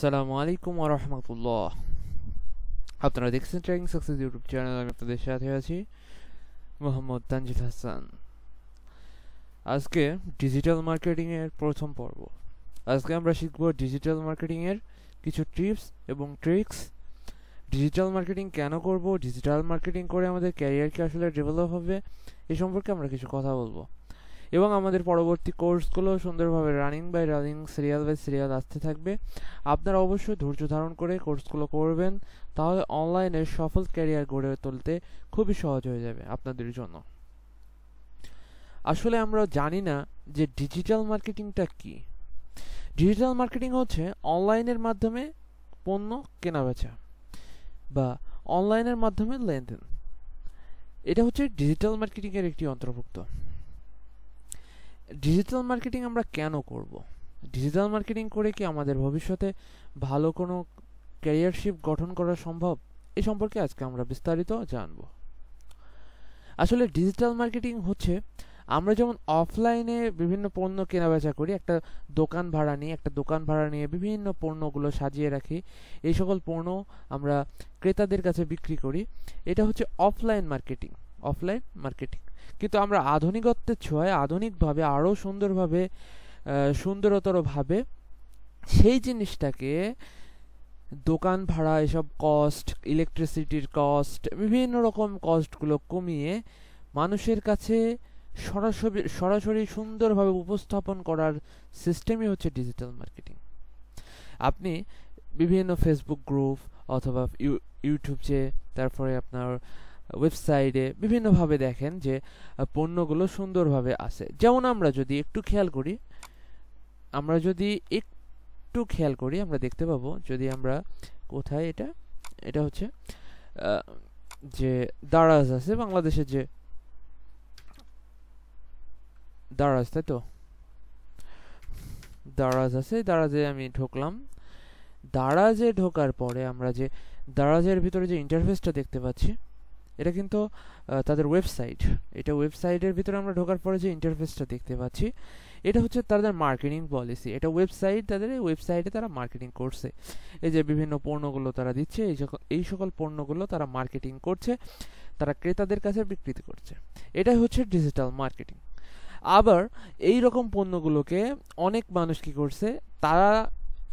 আসসালামু আলাইকুম ওয়া রাহমাতুল্লাহ। আপনারা দেখছেন ট্রেনিং সাকসেস ইউটিউব চ্যানেল। আমি আপনাদের সাথে আছি মোহাম্মদ তানজিদ হাসান। আজকে ডিজিটাল মার্কেটিং এর প্রথম পর্ব। আজকে আমরা শিখব ডিজিটাল মার্কেটিং এর কিছু টিপস এবং ট্রিক্স। ডিজিটাল মার্কেটিং কেন করব, ডিজিটাল মার্কেটিং করে আমাদের ক্যারিয়ার কি আসলে ডেভেলপ হবে, এই সম্পর্কে আমরা কিছু কথা বলবো। এবং আমাদের পরবর্তী কোর্সগুলো সুন্দরভাবে running by running, serial by serial আসতে থাকবে। আপনারা অবশ্যই ধৈর্য ধারণ করে কোর্সগুলো করবেন, তাহলে অনলাইনে সফল ক্যারিয়ার গড়ে তুলতে খুবই সহজ হয়ে যাবে আপনাদের জন্য। আসলে আমরা জানি না যে ডিজিটাল মার্কেটিংটা কি। ডিজিটাল মার্কেটিং হচ্ছে অনলাইনের মাধ্যমে পণ্য কেনাবেচা বা অনলাইনের মাধ্যমে লেনদেন। এটা হচ্ছে ডিজিটাল মার্কেটিংয়ের একটি অন্তর্ভুক্ত। ডিজিটাল মার্কেটিং আমরা কেন করব? ডিজিটাল মার্কেটিং করে কি আমাদের ভবিষ্যতে ভালো কোনো ক্যারিয়ারশিপ গঠন করা সম্ভব? এই সম্পর্কে আজকে আমরা বিস্তারিত জানব। আসলে ডিজিটাল মার্কেটিং হচ্ছে আমরা যেমন অফলাইনে বিভিন্ন পণ্য কেনাবেচা করি, একটা দোকান ভাড়া নিয়ে বিভিন্ন পণ্যগুলো সাজিয়ে রাখি, এই সকল পণ্য আমরা ক্রেতাদের কাছে বিক্রি করি। এটা হচ্ছে অফলাইন মার্কেটিং। কিন্তু আমরা আধুনিকত্বের ছোঁয়ায় আধুনিকভাবে আরও সুন্দরতরভাবে সেই জিনিসটাকে দোকান ভাড়া, এসব কস্ট, ইলেকট্রিসিটির কস্ট, বিভিন্ন রকম কস্টগুলো কমিয়ে মানুষের কাছে সরাসরি সুন্দরভাবে উপস্থাপন করার সিস্টেমই হচ্ছে ডিজিটাল মার্কেটিং। আপনি বিভিন্ন ফেসবুক গ্রুপ অথবা ইউটিউবে, তারপরে আপনার ওয়েবসাইটে বিভিন্নভাবে দেখেন যে পণ্যগুলো সুন্দরভাবে আসে। যেমন আমরা যদি একটু খেয়াল করি আমরা দেখতে পাবো, যদি আমরা কোথায় এটা হচ্ছে যে দারাজ আছে, বাংলাদেশের যে দারাজ, তাই তো, দারাজ আছে, দারাজে আমি ঢুকলাম। দারাজে ঢোকার পরে আমরা যে দারাজের ভিতরে যে ইন্টারফেসটা দেখতে পাচ্ছি, এটা কিন্তু তাদের ওয়েবসাইট। এটা ওয়েবসাইটের ভিতরে আমরা ঢোকার পরে যে ইন্টারফেসটা দেখতে পাচ্ছি, এটা হচ্ছে তাদের মার্কেটিং পলিসি। এটা তাদের ওয়েবসাইটে তারা মার্কেটিং করছে। এই যে বিভিন্ন পণ্যগুলো তারা দিচ্ছে, এই সকল পণ্যগুলো তারা মার্কেটিং করছে, তারা ক্রেতাদের কাছে বিক্রি করছে। এটাই হচ্ছে ডিজিটাল মার্কেটিং। আবার এই রকম পণ্যগুলোকে অনেক মানুষ কি করছে, তারা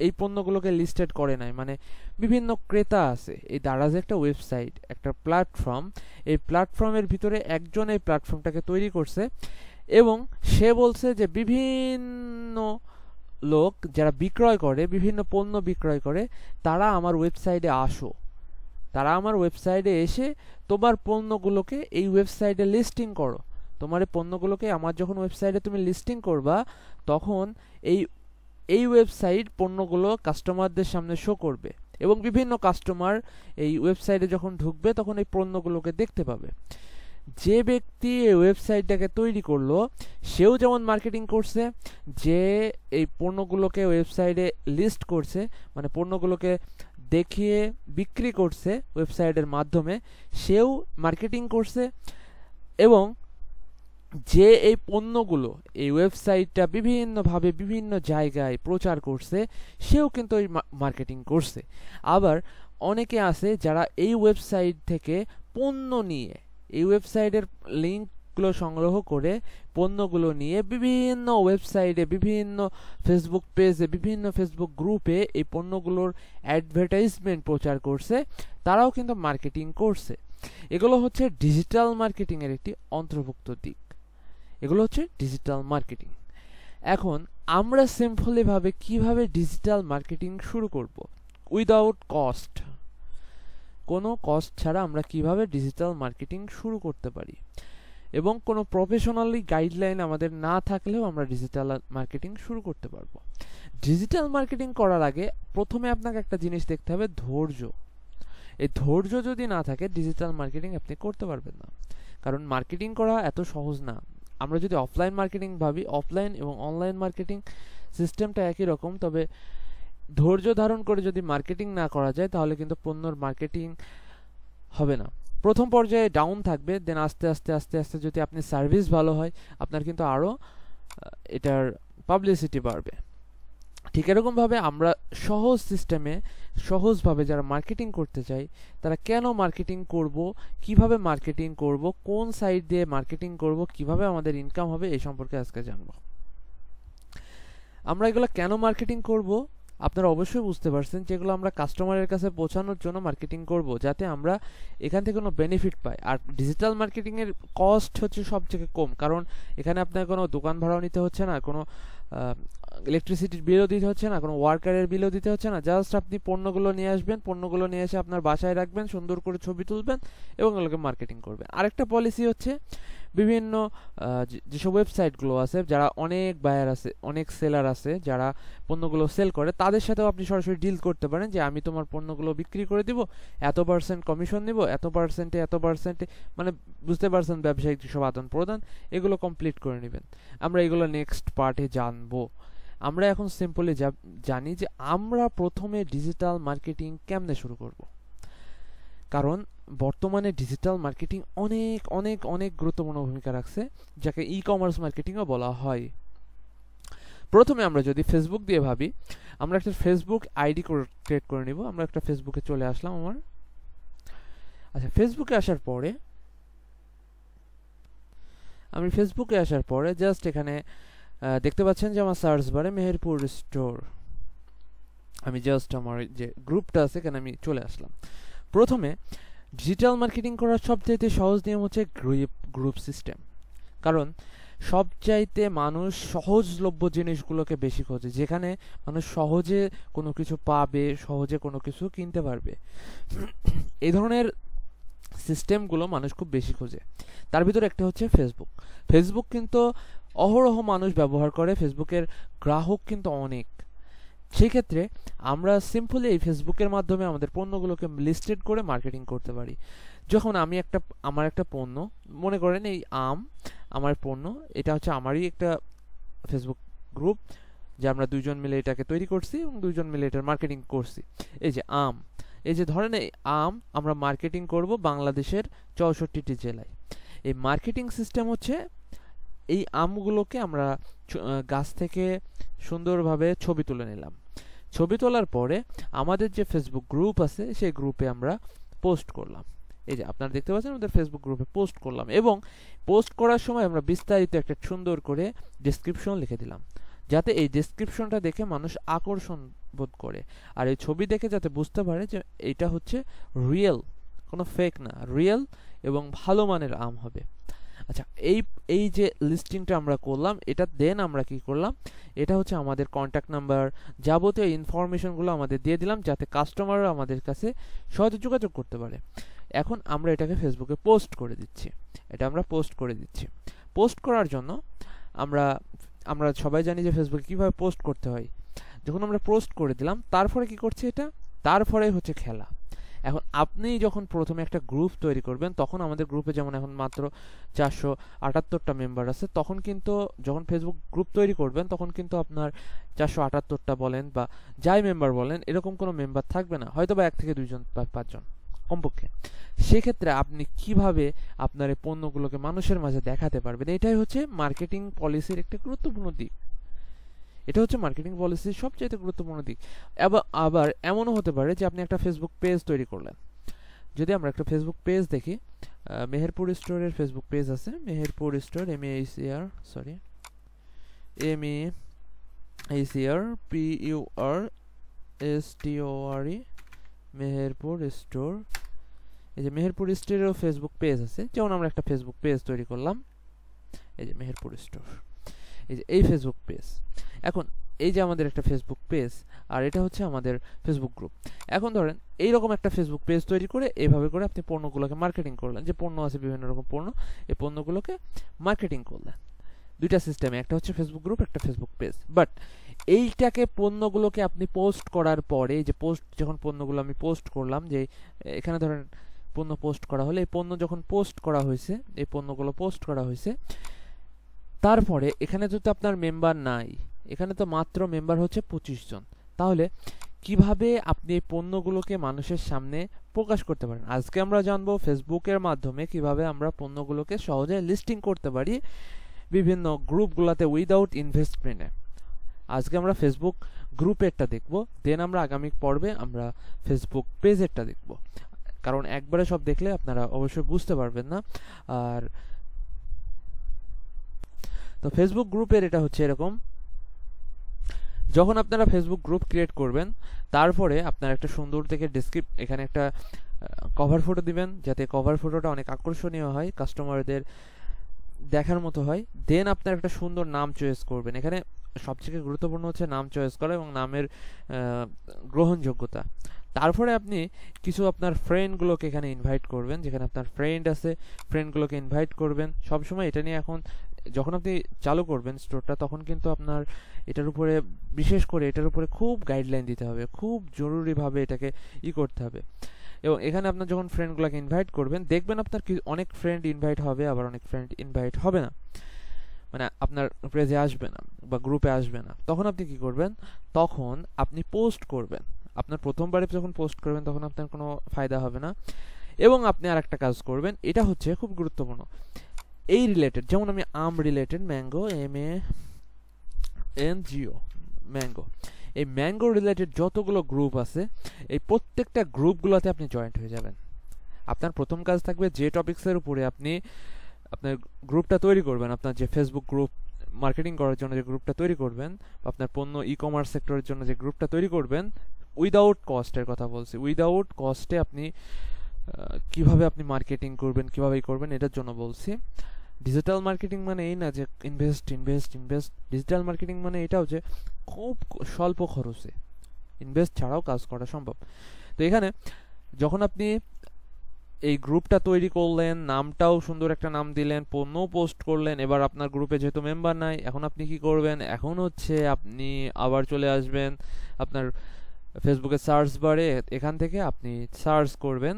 এই পণ্যগুলোকে লিস্টেড করে নাই, মানে বিভিন্ন ক্রেতা আছে। এই দারাজ একটা ওয়েবসাইট, একটা প্ল্যাটফর্ম। এই প্ল্যাটফর্মের ভিতরে একজন এই প্ল্যাটফর্মটাকে তৈরি করছে এবং সে বলছে যে বিভিন্ন লোক যারা বিভিন্ন পণ্য বিক্রয় করে, তারা আমার ওয়েবসাইটে আসো, তারা আমার ওয়েবসাইটে এসে তোমার পণ্যগুলোকে এই ওয়েবসাইটে লিস্টিং করো। তোমার এই পণ্যগুলোকে আমার যখন ওয়েবসাইটে তুমি লিস্টিং করবা, তখন এই ওয়েবসাইট পণ্যগুলো কাস্টমারদের সামনে শো করবে এবং বিভিন্ন কাস্টমার এই ওয়েবসাইটে যখন ঢুকবে তখন এই পণ্যগুলোকে দেখতে পাবে। যে ব্যক্তি এই ওয়েবসাইটটাকে তৈরি করলো, সেও যেমন মার্কেটিং করছে, যে এই পণ্যগুলোকে ওয়েবসাইটে লিস্ট করছে, মানে পণ্যগুলোকে দেখিয়ে বিক্রি করছে ওয়েবসাইটের মাধ্যমে, সেও মার্কেটিং করছে। এবং যে এই পণ্যগুলো এই ওয়েবসাইটটা বিভিন্নভাবে বিভিন্ন জায়গায় প্রচার করছে, সেও কিন্তু এই মার্কেটিং করছে। আবার অনেকে আছে যারা এই ওয়েবসাইট থেকে পণ্য নিয়ে, এই ওয়েবসাইটের লিঙ্কগুলো সংগ্রহ করে পণ্যগুলো নিয়ে বিভিন্ন ওয়েবসাইটে, বিভিন্ন ফেসবুক পেজে, বিভিন্ন ফেসবুক গ্রুপে এই পণ্যগুলোর অ্যাডভার্টাইজমেন্ট প্রচার করছে, তারাও কিন্তু মার্কেটিং করছে। এগুলো হচ্ছে ডিজিটাল মার্কেটিংয়ের একটি অন্তর্ভুক্ত দিক। এগুলো হচ্ছে ডিজিটাল মার্কেটিং। এখন আমরা সিম্পলি ভাবে কিভাবে ডিজিটাল মার্কেটিং শুরু করব উইদাউট কস্ট, কোনো কস্ট ছাড়া আমরা কিভাবে ডিজিটাল মার্কেটিং শুরু করতে পারি, এবং কোনো প্রফেশনালি গাইডলাইন আমাদের না থাকলেও আমরা ডিজিটাল মার্কেটিং শুরু করতে পারবো। ডিজিটাল মার্কেটিং করার আগে প্রথমে আপনাকে একটা জিনিস দেখতে হবে, ধৈর্য। এই ধৈর্য যদি না থাকে, ডিজিটাল মার্কেটিং আপনি করতে পারবেন না। কারণ মার্কেটিং করা এত সহজ না। আমরা যদি অফলাইন মার্কেটিং ভাবি, অফলাইন এবং অনলাইন মার্কেটিং সিস্টেমটা একই রকম, তবে ধৈর্য ধারণ করে যদি মার্কেটিং না করা যায়, তাহলে কিন্তু পণ্যর মার্কেটিং হবে না। প্রথম পর্যায়ে ডাউন থাকবে, দেন আস্তে আস্তে যদি আপনি সার্ভিস ভালো হয়, আপনার কিন্তু আরও এটার পাবলিসিটি বাড়বে। ঠিক এরকমভাবে আমরা সহজ সিস্টেমে সহজভাবে যারা মার্কেটিং করতে চাই তারা কেন মার্কেটিং করব, কিভাবে মার্কেটিং করব, কোন সাইট দিয়ে মার্কেটিং করব, কিভাবে আমাদের ইনকাম হবে, এই সম্পর্কে আজকে জানবো। আমরা এগুলো কেন মার্কেটিং করব আপনারা অবশ্যই বুঝতে পারছেন, যেগুলো আমরা কাস্টমারের কাছে পৌঁছানোর জন্য মার্কেটিং করব, যাতে আমরা এখান থেকে কোনো বেনিফিট পাই। আর ডিজিটাল মার্কেটিংয়ের কস্ট হচ্ছে সবথেকে কম, কারণ এখানে আপনার কোনো দোকান ভাড়াও নিতে হচ্ছে না, কোনো ইলেকট্রিসিটির বিলও দিতে হচ্ছে না, কোনো ওয়ার্কারের বিলও দিতে হচ্ছে না। জাস্ট আপনি পণ্যগুলো নিয়ে আসবেন, পণ্যগুলো নিয়ে এসে আপনার বাসায় রাখবেন, সুন্দর করে ছবি তুলবেন এবং ওগুলোকে মার্কেটিং করবেন। আরেকটা পলিসি হচ্ছে বিভিন্ন যেসব ওয়েবসাইটগুলো আছে, যারা অনেক বায়ার আছে, অনেক সেলার আছে যারা পণ্যগুলো সেল করে, তাদের সাথেও আপনি সরাসরি ডিল করতে পারেন যে আমি তোমার পণ্যগুলো বিক্রি করে দিব, এত % কমিশন নিব, এত পার্সেন্টে, মানে বুঝতে পারছেন ব্যবসায়িক যেসব আদান প্রদান, এগুলো কমপ্লিট করে নেবেন। আমরা এগুলো নেক্সট পার্টে জানবো। আমরা এখন সিম্পলি জানি যে আমরা প্রথমে ডিজিটাল মার্কেটিং কেমনে শুরু করব, কারণ বর্তমানে ডিজিটাল মার্কেটিং অনেক অনেক অনেক গুরুত্বপূর্ণ ভূমিকা রাখছে, যাকে ই কমার্স মার্কেটিংও বলা হয়। প্রথমে আমরা যদি ফেসবুক দিয়ে ভাবি, আমরা একটা ফেসবুক আইডি ক্রিয়েট করে নিব। আমরা একটা ফেসবুকে চলে আসলাম আমার। আচ্ছা, ফেসবুকে আসার পরে জাস্ট এখানে দেখতে পাচ্ছেন যে আমার সার্চ বারে মেহেরপুর স্টোর, আমি জাস্ট আমার যে গ্রুপটা আছে এখানে আমি চলে আসলাম। প্রথমে ডিজিটাল মার্কেটিং করার সবচাইতে সহজ নিয়ম হচ্ছে গ্রুপ সিস্টেম, কারণ সবচাইতে মানুষ সহজলভ্য জিনিসগুলোকে বেশি খোঁজে, যেখানে মানুষ সহজে কোনো কিছু পাবে, সহজে কোনো কিছু কিনতে পারবে। এই ধরনের সিস্টেমগুলো মানুষ খুব বেশি খোঁজে। তার ভিতরে একটা হচ্ছে ফেসবুক কিন্তু অহরহ মানুষ ব্যবহার করে, ফেসবুকের গ্রাহক কিন্তু অনেক। সেই ক্ষেত্রে আমরা সিম্পলি এই ফেসবুকের মাধ্যমে আমাদের পণ্যগুলোকে লিস্টেড করে মার্কেটিং করতে পারি। যখন আমি আমার একটা পণ্য, মনে করেন এই আমার পণ্য, এটা হচ্ছে আমারই একটা ফেসবুক গ্রুপ, যে আমরা দুইজন মিলে এটাকে তৈরি করছি এবং দুইজন মিলে এটার মার্কেটিং করছি। এই যে ধরেন এই আমরা মার্কেটিং করব বাংলাদেশের 64টি জেলায়। এই মার্কেটিং সিস্টেম হচ্ছে এই আমগুলোকে আমরা গাছ থেকে সুন্দরভাবে ছবি তুলে নিলাম। ছবি তোলার পরে আমাদের যে ফেসবুক গ্রুপ আছে সেই গ্রুপে আমরা পোস্ট করলাম। এই যে আপনারা দেখতে পাচ্ছেন আমাদের ফেসবুক গ্রুপে পোস্ট করলাম, এবং পোস্ট করার সময় আমরা বিস্তারিত একটা সুন্দর করে ডেসক্রিপশন লিখে দিলাম, যাতে এই ডেসক্রিপশনটা দেখে মানুষ আকর্ষণ বোধ করে, আর এই ছবি দেখে যাতে বুঝতে পারে যে এটা হচ্ছে রিয়েল, কোনো ফেক না, রিয়েল এবং ভালো মানের আম হবে। আচ্ছা, এই যে লিস্টিংটা আমরা করলাম, এটা দেন আমরা কি করলাম, এটা হচ্ছে আমাদের কন্ট্যাক্ট নাম্বার, যাবতীয় ইনফরমেশনগুলো আমাদের দিয়ে দিলাম, যাতে কাস্টমাররা আমাদের কাছে সহজে যোগাযোগ করতে পারে। এখন আমরা এটাকে ফেসবুকে পোস্ট করে দিচ্ছি। পোস্ট করার জন্য আমরা সবাই জানি যে ফেসবুকে কিভাবে পোস্ট করতে হয়। যখন আমরা পোস্ট করে দিলাম, তারপরে কি করছে তারপরে হচ্ছে খেলা। এখন আপনি যখন প্রথমে একটা গ্রুপ তৈরি করবেন, তখন আমাদের গ্রুপে যেমন এখন মাত্র 478টা মেম্বার আছে, তখন কিন্তু যখন ফেসবুক গ্রুপ তৈরি করবেন তখন কিন্তু আপনার 478টা বলেন বা যাই মেম্বার বলেন, এরকম কোনো মেম্বার থাকবে না, হয়তো বা 1 থেকে 2 জন বা 5 জন কমপক্ষে। সেক্ষেত্রে আপনি কিভাবে আপনার এই পণ্যগুলোকে মানুষের মাঝে দেখাতে পারবেন, এটাই হচ্ছে মার্কেটিং পলিসির একটা গুরুত্বপূর্ণ দিক। এটা হচ্ছে মার্কেটিং পলিসির সবচেয়ে গুরুত্বপূর্ণ দিক। আবার এমনও হতে পারে যে আপনি একটা ফেসবুক পেজ তৈরি করলেন। যদি আমরা একটা ফেসবুক পেজ দেখি, মেহেরপুর স্টোরের ফেসবুক পেজ আছে, Meherpur store, MEHERPURSTORE, Meherpur store. এই যে মেহেরপুর স্টোরেরও ফেসবুক পেজ আছে। যেমন আমরা একটা ফেসবুক পেজ তৈরি করলাম, এই যে মেহেরপুর স্টোর, এই যে এই ফেসবুক পেজ। এখন এই যে আমাদের একটা ফেসবুক পেজ, আর এটা হচ্ছে আমাদের ফেসবুক গ্রুপ। এখন ধরেন এইরকম একটা ফেসবুক পেজ তৈরি করে এইভাবে করে আপনি পণ্যগুলোকে মার্কেটিং করলেন, যে পণ্য আছে বিভিন্ন রকম পণ্য, এই পণ্যগুলোকে মার্কেটিং করলেন। দুইটা সিস্টেমে, একটা হচ্ছে ফেসবুক গ্রুপ, একটা ফেসবুক পেজ। বাট এইটাকে পণ্যগুলোকে আপনি পোস্ট করার পরে, যে যখন পণ্যগুলো আমি পোস্ট করলাম, যে এখানে ধরেন পণ্য পোস্ট করা হলে, এই পণ্য যখন পোস্ট করা হয়েছে, এই পণ্যগুলো পোস্ট করা হয়েছে, তারপরে এখানে যদি আপনার মেম্বার নাই, এখানে তো মাত্র মেম্বার হচ্ছে 25 জন, তাহলে কিভাবে আপনি এই পণ্যগুলোকে মানুষের সামনে প্রকাশ করতে পারেন। আজকে আমরা জানবো ফেসবুকের মাধ্যমে কিভাবে আমরা পণ্যগুলোকে সহজে লিস্টিং করতে পারি বিভিন্ন গ্রুপগুলোতে উইদাউট ইনভেস্টমেন্টে। আজকে আমরা ফেসবুক গ্রুপেরটা দেখব, দেন আমরা আগামী পর্বে আমরা ফেসবুক পেজেরটা দেখব, কারণ একবারে সব দেখলে আপনারা অবশ্যই বুঝতে পারবেন না। আর তো ফেসবুক গ্রুপের এটা হচ্ছে এরকম, যখন আপনারা ফেসবুক গ্রুপ ক্রিয়েট করবেন তারপরে আপনার একটা সুন্দর থেকে এখানে একটা কভার ফটো দিবেন, যাতে কভার ফটোটা অনেক আকর্ষণীয় হয়, কাস্টমারদের দেখার মতো হয়। দেন আপনার একটা সুন্দর নাম চয়েস করবেন। এখানে সবথেকে গুরুত্বপূর্ণ হচ্ছে নাম চয়েস করা এবং নামের গ্রহণযোগ্যতা। তারপরে আপনি কিছু আপনার ফ্রেন্ডগুলোকে এখানে ইনভাইট করবেন, যেখানে আপনার ফ্রেন্ড আছে ফ্রেন্ডগুলোকে ইনভাইট করবেন। সবসময় এটা নিয়ে এখন যখন আপনি চালু করবেন স্টোরটা, তখন কিন্তু আপনার এটার উপরে বিশেষ করে এটার উপরে খুব গাইডলাইন দিতে হবে, খুব জরুরিভাবে এটাকে করতে হবে। এবং এখানে আপনার যখন ফ্রেন্ডগুলোকে ইনভাইট করবেন, দেখবেন আপনার অনেক ফ্রেন্ড ইনভাইট হবে, আবার অনেক ফ্রেন্ড ইনভাইট হবে না, মানে আপনার পেজে আসবে না বা গ্রুপে আসবে না। তখন আপনি কি করবেন, তখন আপনি পোস্ট করবেন। আপনার প্রথমবারে যখন পোস্ট করবেন তখন আপনার কোনো ফায়দা হবে না। এবং আপনি আর একটা কাজ করবেন, এটা হচ্ছে খুব গুরুত্বপূর্ণ, এই রিলেটেড, যেমন আমি আম রিলেটেড, ম্যাঙ্গো, MANGO, ম্যাঙ্গো, এই ম্যাঙ্গো রিলেটেড যতগুলো গ্রুপ আছে এই প্রত্যেকটা গ্রুপগুলোতে আপনি জয়েন্ট হয়ে যাবেন। আপনার প্রথম কাজ থাকবে যে টপিক্সের উপরে আপনি আপনার গ্রুপটা তৈরি করবেন, আপনার যে ফেসবুক গ্রুপ মার্কেটিং করার জন্য যে গ্রুপটা তৈরি করবেন, আপনার পণ্য কমার্স সেক্টরের জন্য যে গ্রুপটা তৈরি করবেন, উইদাউট কস্টের কথা বলছি, উইদাউট কস্টে আপনি কিভাবে আপনি মার্কেটিং করবেন, কিভাবে করবেন, এটার জন্য বলছি। ডিজিটাল মার্কেটিং মানে এই না যে ইনভেস্ট। ডিজিটাল মার্কেটিং মানে এটাও যে খুব স্বল্প খরচে ইনভেস্ট ছাড়াও কাজ করা সম্ভব। তো এখানে যখন আপনি এই গ্রুপটা তৈরি করলেন, নামটাও সুন্দর একটা নাম দিলেন, পণ্য পোস্ট করলেন, এবার আপনার গ্রুপে যেহেতু মেম্বার নাই, এখন আপনি কি করবেন, এখন হচ্ছে আপনি আবার চলে আসবেন আপনার ফেসবুকের সার্চ বারে, এখান থেকে আপনি সার্চ করবেন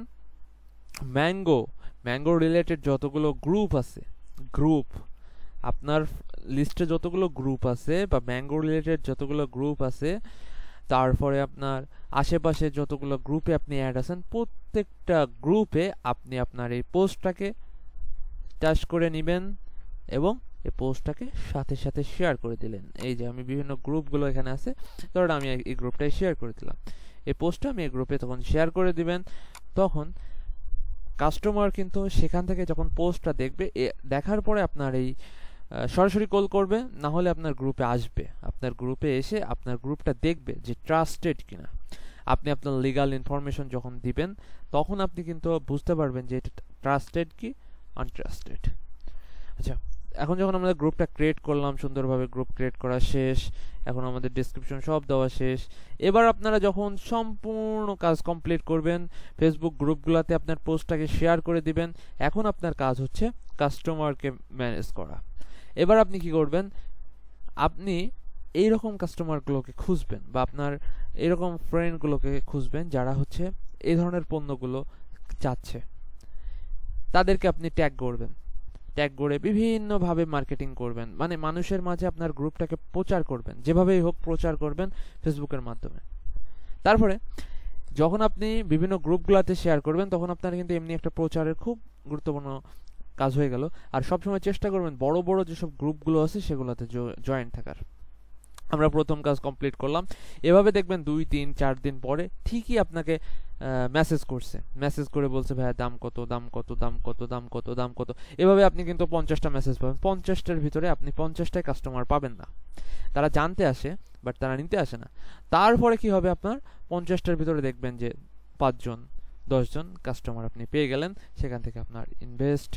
ম্যাঙ্গো রিলেটেড যতগুলো গ্রুপ আছে, গ্রুপ আপনার লিস্টে যতগুলো গ্রুপ আছে বা ম্যাঙ্গো রিলেটেড যতগুলো গ্রুপ আছে, তারপরে আপনার আশেপাশে যতগুলো গ্রুপে আপনি অ্যাড আছেন, প্রত্যেকটা গ্রুপে আপনি আপনার এই পোস্টটাকে টাচ করে নেবেন এবং এই পোস্টটাকে সাথে সাথে শেয়ার করে দিলেন। এই যে আমি বিভিন্ন গ্রুপগুলো এখানে আছে, ধরুন আমি এই গ্রুপটাই শেয়ার করে দিলাম, এই পোস্টটা আমি এই গ্রুপে তখন শেয়ার করে দিবেন। তখন কাস্টমার কিন্তু সেখান থেকে যখন পোস্টটা দেখবে, দেখার পরে আপনার এই সরাসরি কল করবে, না হলে আপনার গ্রুপে আসবে, আপনার গ্রুপে এসে আপনার গ্রুপটা দেখবে যে ট্রাস্টেড কিনা। আপনি আপনার লিগাল ইনফরমেশন যখন দিবেন, তখন আপনি কিন্তু বুঝতে পারবেন যে এটা ট্রাস্টেড কি আনট্রাস্টেড। আচ্ছা, এখন যখন আমাদের গ্রুপটা ক্রিয়েট করলাম, সুন্দরভাবে গ্রুপ ক্রিয়েট করা শেষ, এখন আমাদের ডেসক্রিপশন সব দেওয়া শেষ, এবার আপনারা যখন সম্পূর্ণ কাজ কমপ্লিট করবেন, ফেসবুক গ্রুপগুলোতে আপনার পোস্টটাকে শেয়ার করে দিবেন, এখন আপনার কাজ হচ্ছে কাস্টমারকে ম্যানেজ করা। এবার আপনি কি করবেন, আপনি এইরকম কাস্টমারগুলোকে খুঁজবেন বা আপনার এরকম ফ্রেন্ডগুলোকে খুঁজবেন যারা হচ্ছে এই ধরনের পণ্যগুলো চাচ্ছে, তাদেরকে আপনি ট্যাগ করবেন, ট্যাগ করে বিভিন্নভাবে মার্কেটিং করবেন, মানে মানুষের মাঝে আপনার গ্রুপটাকে প্রচার করবেন, যেভাবেই হোক প্রচার করবেন ফেসবুকের মাধ্যমে। তারপরে যখন আপনি বিভিন্ন গ্রুপগুলোতে শেয়ার করবেন, তখন আপনার কিন্তু এমনি একটা প্রচারের খুব গুরুত্বপূর্ণ কাজ হয়ে গেল। আর সবসময় চেষ্টা করবেন বড় বড় যেসব গ্রুপগুলো আছে সেগুলোতে জয়েন থাকার। আমরা প্রথম কাজ কমপ্লিট করলাম, এভাবে দেখবেন 2-3-4 দিন পরে ঠিকই আপনাকে মেসেজ করে বলছে ভাইয়া দাম কত, দাম কত, দাম কত, দাম কত, দাম কত। এভাবে আপনি কিন্তু 50টা মেসেজ পাবেন। 50টার ভিতরে আপনি 50টাই কাস্টমার পাবেন না, তারা জানতে আসে বাট তারা নিতে আসে না। তারপরে কি হবে, আপনার 50টার ভিতরে দেখবেন যে 5-10 জন কাস্টমার আপনি পেয়ে গেলেন। সেখান থেকে আপনার ইনভেস্ট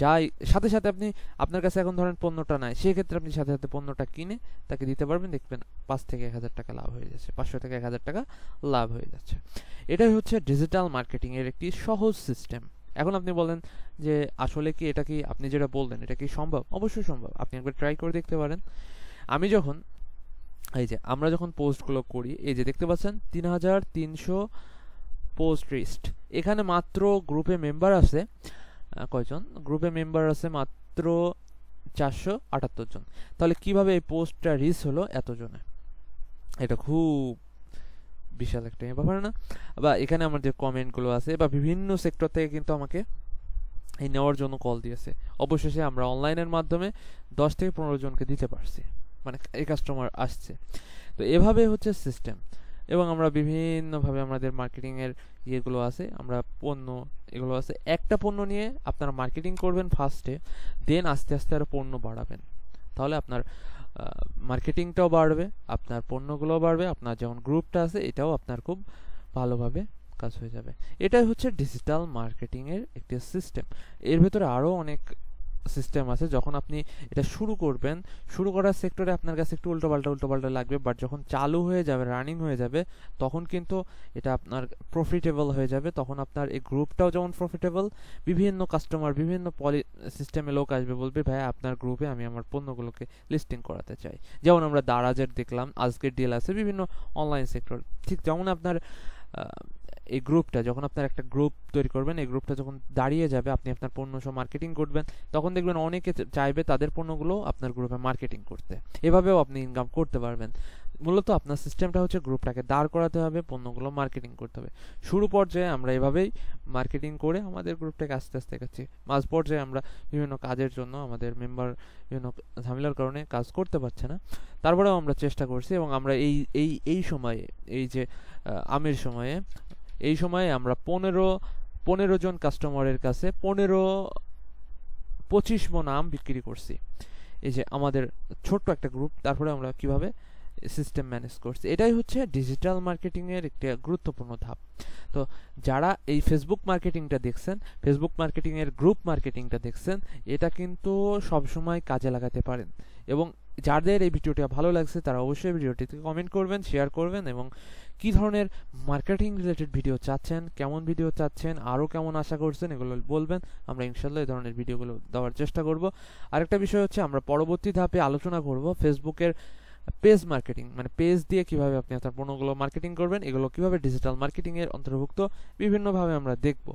যাই, সাথে সাথে আপনি আপনার কাছে এখন ধরেন পণ্যটা নাই, সেক্ষেত্রে আপনি সাথে সাথে পণ্যটা কিনে তাকে দিতে পারবেন, দেখবেন 5 থেকে 1000 টাকা লাভ হয়ে যাচ্ছে, 500 থেকে 1000 টাকা লাভ হয়ে যাচ্ছে। এটাই হচ্ছে ডিজিটাল মার্কেটিং এর একটি সহজ সিস্টেম। এখন আপনি বলেন যে আসলে কি এটা কি আপনি যেটা বললেন এটা কি সম্ভব? অবশ্যই সম্ভব, আপনি একবার ট্রাই করে দেখতে পারেন। আমরা যখন পোস্টগুলো করি, এই যে দেখতে পাচ্ছেন 3300 পোস্ট লিস্ট, এখানে মাত্র গ্রুপে মেম্বার আছে কয়জন? গ্রুপে মেম্বার আছে মাত্র 478 জন। তাহলে কিভাবে এই পোস্টটা রিচ হলো এতজনে? এটা খুব বিশাল একটা ব্যাপার না? বা এখানে আমার যে কমেন্টগুলো আছে বা বিভিন্ন সেক্টর থেকে কিন্তু আমাকে এই নেওয়ার জন্য কল দিয়েছে। অবশেষে আমরা অনলাইনের মাধ্যমে 10 থেকে 15 জনকে দিতে পারছি, মানে এই কাস্টমার আসছে। তো এভাবে হচ্ছে সিস্টেম। এবং আমরা বিভিন্নভাবে আমাদের মার্কেটিংয়ের ইয়েগুলো আছে, আমরা পণ্য এগুলো আছে। একটা পণ্য নিয়ে আপনারা মার্কেটিং করবেন ফার্স্টে, দেন আস্তে আস্তে আরও পণ্য বাড়াবেন, তাহলে আপনার মার্কেটিংটাও বাড়বে, আপনার পণ্যগুলোও বাড়বে, আপনার যেমন গ্রুপটা আছে এটাও আপনার খুব ভালোভাবে কাজ হয়ে যাবে। এটাই হচ্ছে ডিজিটাল মার্কেটিংয়ের একটি সিস্টেম। এর ভেতরে আরও অনেক সিস্টেম আছে। যখন আপনি এটা শুরু করবেন, শুরু করার সেক্টরে আপনার কাছে একটু উল্টোপাল্টা লাগবে, বাট যখন চালু হয়ে যাবে, রানিং হয়ে যাবে, তখন কিন্তু এটা আপনার প্রফিটেবল হয়ে যাবে। তখন আপনার এই গ্রুপটাও যেমন প্রফিটেবল, বিভিন্ন কাস্টমার, বিভিন্ন সিস্টেমে লোক আসবে, বলবে ভাই আপনার গ্রুপে আমি আমার পণ্যগুলোকে লিস্টিং করাতে চাই। যেমন আমরা দারাজের দেখলাম, আজকের ডিল আছে, বিভিন্ন অনলাইন সেক্টর। ঠিক যেমন আপনার এই গ্রুপটা, যখন আপনার একটা গ্রুপ তৈরি করবেন, এই গ্রুপটা যখন দাঁড়িয়ে যাবে, আপনি আপনার পণ্য সহ মার্কেটিং করবেন, তখন দেখবেন অনেকে চাইবে তাদের পণ্যগুলো আপনার গ্রুপে মার্কেটিং করতে। এভাবেও আপনি ইনকাম করতে পারবেন। মূলত আপনার সিস্টেমটা হচ্ছে গ্রুপটাকে দাঁড় করাতে হবে, পণ্যগুলো মার্কেটিং করতে হবে। শুরু পর্যায়ে আমরা এভাবেই মার্কেটিং করে আমাদের গ্রুপটাকে আস্তে আস্তে এগোচ্ছি। মাঝ পর্যায়ে আমরা বিভিন্ন কাজের জন্য আমাদের মেম্বার বিভিন্ন ঝামেলার কারণে কাজ করতে পারছে না, তারপরেও আমরা চেষ্টা করছি। এবং আমরা এই সময়ে, এই যে আমের সময়ে, এই সময়ে আমরা 15 জন কাস্টমারের কাছে 25 মণ আম বিক্রি করছি। এই যে আমাদের ছোট্ট একটা গ্রুপ, তারপরে আমরা কিভাবে সিস্টেম ম্যানেজ করছি। এটাই হচ্ছে ডিজিটাল মার্কেটিংয়ের একটি গুরুত্বপূর্ণ ধাপ। তো যারা এই ফেসবুক মার্কেটিংটা দেখছেন, ফেসবুক মার্কেটিংয়ের গ্রুপ মার্কেটিংটা দেখছেন, এটা কিন্তু সবসময় কাজে লাগাতে পারেন। এবং যাদের এই ভিডিওটি ভালো লাগছে তারা অবশ্যই ভিডিওটিতে কমেন্ট করবেন, শেয়ার করবেন, এবং কি ধরনের মার্কেটিং রিলেটেড ভিডিও চাচ্ছেন, কেমন ভিডিও চাচ্ছেন, আরও কেমন আশা করছেন, এগুলো বলবেন। আমরা ইনশাল্লাহ এই ধরনের ভিডিওগুলো দেওয়ার চেষ্টা করব। আরেকটা বিষয় হচ্ছে, আমরা পরবর্তী ধাপে আলোচনা করব ফেসবুকের পেজ মার্কেটিং, মানে পেজ দিয়ে কিভাবে আপনি আপনার পণ্যগুলো মার্কেটিং করবেন, এগুলো কিভাবে ডিজিটাল মার্কেটিং এর অন্তর্ভুক্ত, বিভিন্নভাবে আমরা দেখব।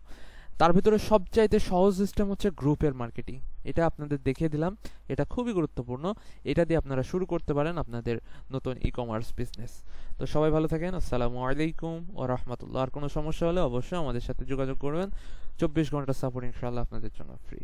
তার ভিতরে সবচাইতে সহজ সিস্টেম হচ্ছে গ্রুপের মার্কেটিং। এটা আপনাদের দেখিয়ে দিলাম, এটা খুবই গুরুত্বপূর্ণ। এটা দিয়ে আপনারা শুরু করতে পারেন আপনাদের নতুন ই কমার্স বিজনেস। তো সবাই ভালো থাকেন। আসসালামু আলাইকুম ওয়া রাহমাতুল্লাহ। আর কোনো সমস্যা হলে অবশ্যই আমাদের সাথে যোগাযোগ করবেন। 24 ঘন্টা সাপোর্ট ইনশাআল্লাহ আপনাদের জন্য ফ্রি।